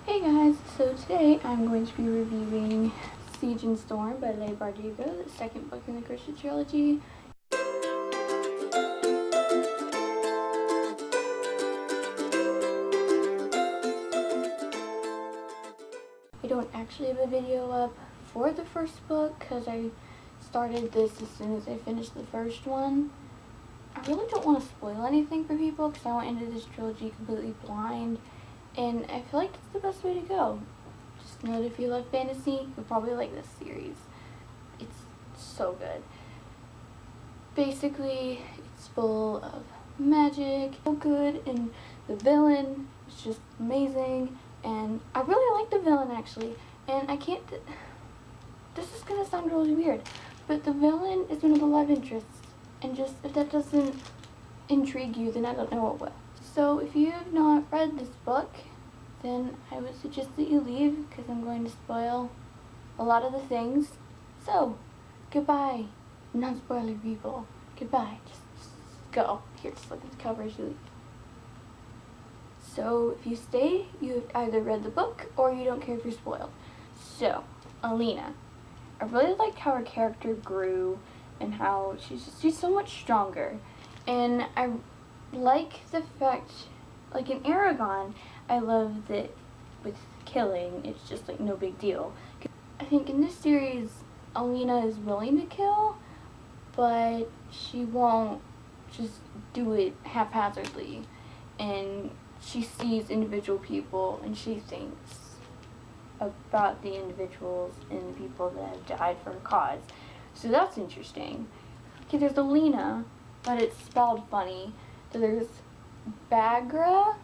Hey guys, so today I'm going to be reviewing Siege and Storm by Leigh Bardugo, the second book in the Christian trilogy. I don't actually have a video up for the first book because I started this as soon as I finished the first one. I really don't want to spoil anything for people because I went into this trilogy completely blind, and I feel like it's the best way to go. Just know that if you love fantasy, you'll probably like this series. It's so good. Basically, it's full of magic, so good, and the villain is just amazing, and I really like the villain actually, and I can't, this is gonna sound really weird, but the villain is one of the love interests, and just, if that doesn't intrigue you, then I don't know what will. So if you have not read this book, then I would suggest that you leave because I'm going to spoil a lot of the things. So, goodbye, non-spoiler people. Goodbye. Just go. Here, just look at the cover as you leave. So, if you stay, you've either read the book or you don't care if you're spoiled. So, Alina. I really liked how her character grew and how she's so much stronger. And I like the fact, like in Aragon, I love that with killing, it's just like no big deal. I think in this series, Alina is willing to kill, but she won't just do it haphazardly. And she sees individual people and she thinks about the individuals and the people that have died for her cause. So that's interesting. Okay, there's Alina, but it's spelled funny. So there's Bagra,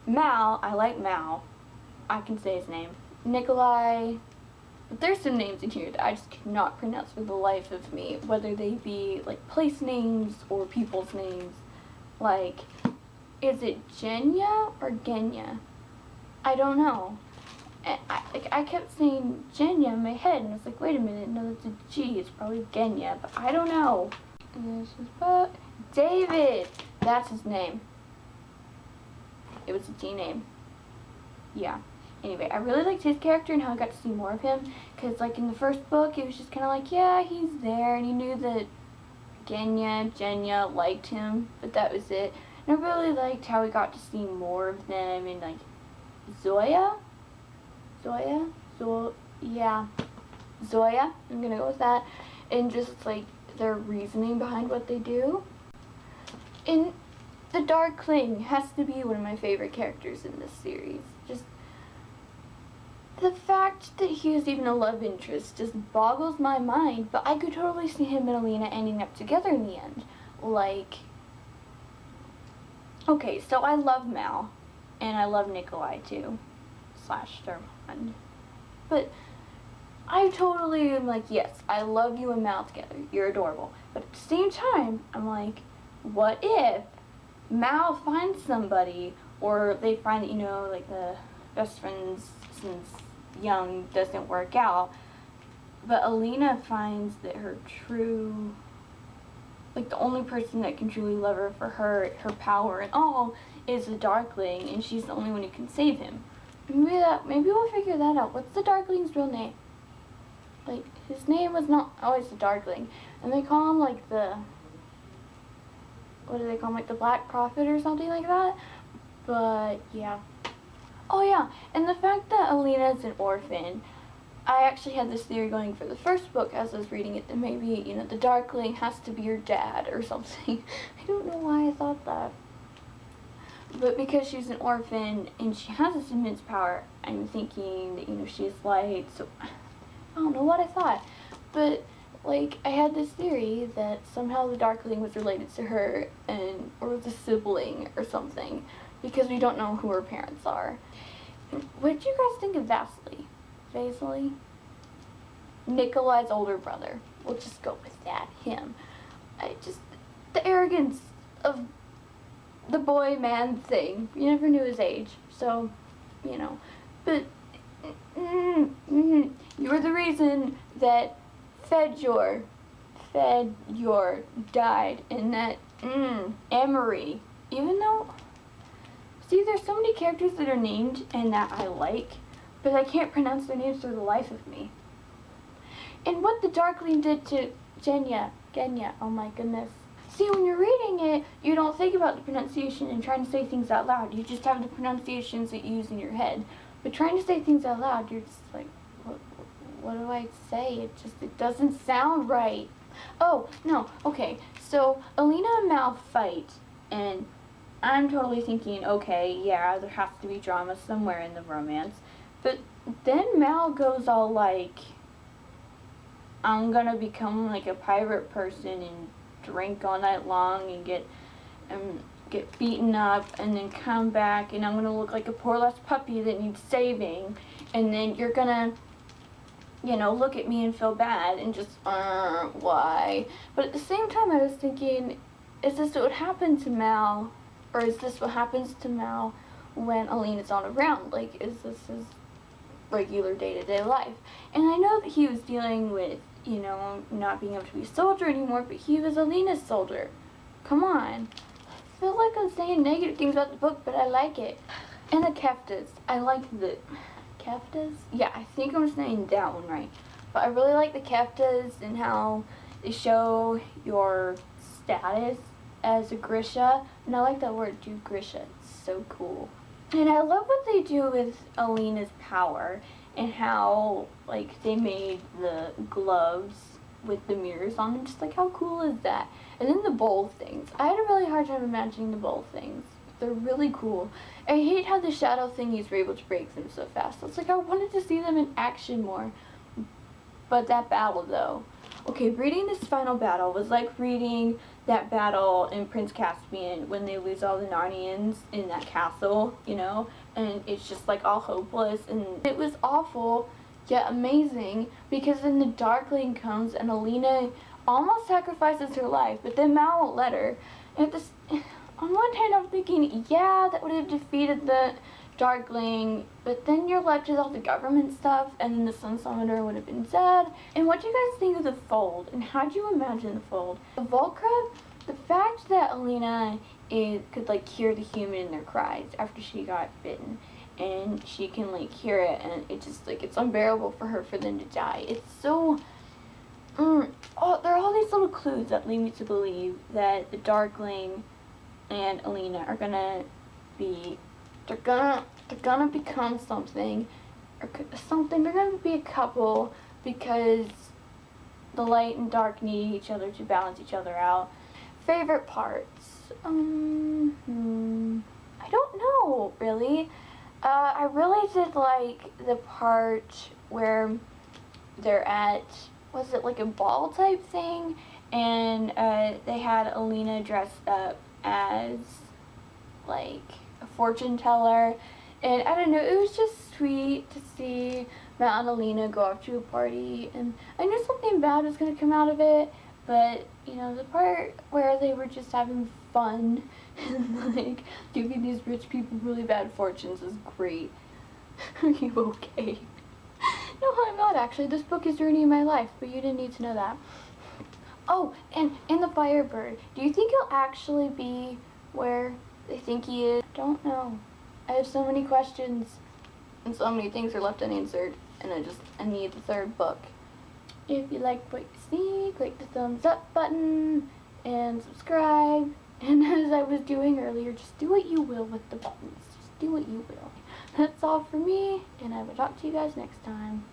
Mal, I like Mal, I can say his name, Nikolai, but there's some names in here that I just cannot pronounce for the life of me, whether they be like place names or people's names. Like, is it Genya or Genya? I don't know. I kept saying Genya in my head, and I was like, wait a minute, no, that's a G, it's probably Genya, but I don't know. And this is what? David! That's his name. It was a G name. Yeah. Anyway, I really liked his character and how I got to see more of him, because like in the first book, it was just kind of like, yeah, he's there, and he knew that Genya liked him, but that was it. And I really liked how we got to see more of them, and like Zoya, I'm gonna go with that, and just like their reasoning behind what they do. And the Darkling has to be one of my favorite characters in this series. Just the fact that he is even a love interest just boggles my mind, but I could totally see him and Alina ending up together in the end. Like, okay, so I love Mal, and I love Nikolai too, / Thermon. But I totally am like, yes, I love you and Mal together. You're adorable. But at the same time, I'm like, what if Mal finds somebody, or they find that, you know, like the best friends since young doesn't work out, but Alina finds that her true, like the only person that can truly love her for her power and all is the Darkling, and she's the only one who can save him. Maybe we'll figure that out. What's the Darkling's real name? Like, his name was not always the Darkling, and they call him like the, what do they call him, like the Black Prophet or something like that? But yeah. Oh yeah, and the fact that Alina is an orphan, I actually had this theory going for the first book as I was reading it, that maybe, you know, the Darkling has to be her dad or something. I don't know why I thought that. But because she's an orphan and she has this immense power, I'm thinking that, you know, she is light, so I don't know what I thought. But, like, I had this theory that somehow the Darkling was related to her, or was a sibling or something, because we don't know who her parents are. What did you guys think of Vasily? Nikolai's older brother. We'll just go with that, him. The arrogance of the boy-man thing. You never knew his age, so, you know. But, you were the reason that Fedyor died, and that, Emery, even though, See, there's so many characters that are named and that I like, but I can't pronounce their names for the life of me. And what the Darkling did to Genya, oh my goodness. See, when you're reading it, you don't think about the pronunciation and trying to say things out loud. You just have the pronunciations that you use in your head. But trying to say things out loud, you're just like, what do I say? It doesn't sound right. Oh, no, okay. So, Alina and Mal fight, and I'm totally thinking, okay, yeah, there has to be drama somewhere in the romance. But then Mal goes all like, I'm gonna become like a pirate person and drink all night long and get beaten up and then come back and I'm gonna look like a poor lost puppy that needs saving, and then you're gonna, you know, look at me and feel bad and just why? But at the same time I was thinking, is this what would happen to Mal, or is this what happens to Mal when Alina's not around? Like, is this his regular day-to-day life? And I know that he was dealing with, you know, not being able to be a soldier anymore, but he was Alina's soldier. Come on. I feel like I'm saying negative things about the book, but I like it. And the Keftas. I like the... Keftas? Yeah, I think I'm saying that one right. But I really like the Keftas and how they show your status as a Grisha. And I like that word too, Grisha. It's so cool. And I love what they do with Alina's power and how, like, they made the gloves with the mirrors on them. Just like, how cool is that? And then the bowl things. I had a really hard time imagining the bowl things. They're really cool. I hate how the shadow thingies were able to break them so fast. It's like I wanted to see them in action more. But that battle, though. Okay, reading this final battle was like reading that battle in Prince Caspian when they lose all the Narnians in that castle, you know? And it's just like all hopeless. And it was awful, yet amazing, because then the Darkling comes and Alina almost sacrifices her life, but then Mal won't let her. And this, on one hand, I'm thinking, yeah, that would have defeated the Darkling, but then you're left with all the government stuff, and then the Sun Summoner would have been dead. And what do you guys think of the Fold, and how do you imagine the Fold? The Volcra, the fact that Alina could like hear the human in their cries after she got bitten, and she can like hear it, and it just like, it's unbearable for her for them to die. It's so, oh, there are all these little clues that lead me to believe that the Darkling and Alina are gonna be, they're gonna become something, or something, they're gonna be a couple, because the light and dark need each other to balance each other out. Favorite parts? I don't know, really. I really did like the part where they're at, was it like a ball type thing? And they had Alina dressed up as like a fortune teller. And I don't know, it was just sweet to see Matt and Alina go off to a party. And I knew something bad was going to come out of it. But, you know, the part where they were just having fun and, like, giving these rich people really bad fortunes was great. Are you okay? No, I'm not actually. This book is ruining my life, but you didn't need to know that. Oh, and the Firebird. Do you think he'll actually be where they think he is? I don't know. I have so many questions, and so many things are left unanswered, and I need the third book. If you like what you see, click the thumbs up button and subscribe. And as I was doing earlier, just do what you will with the buttons. Just do what you will. That's all for me, and I will talk to you guys next time.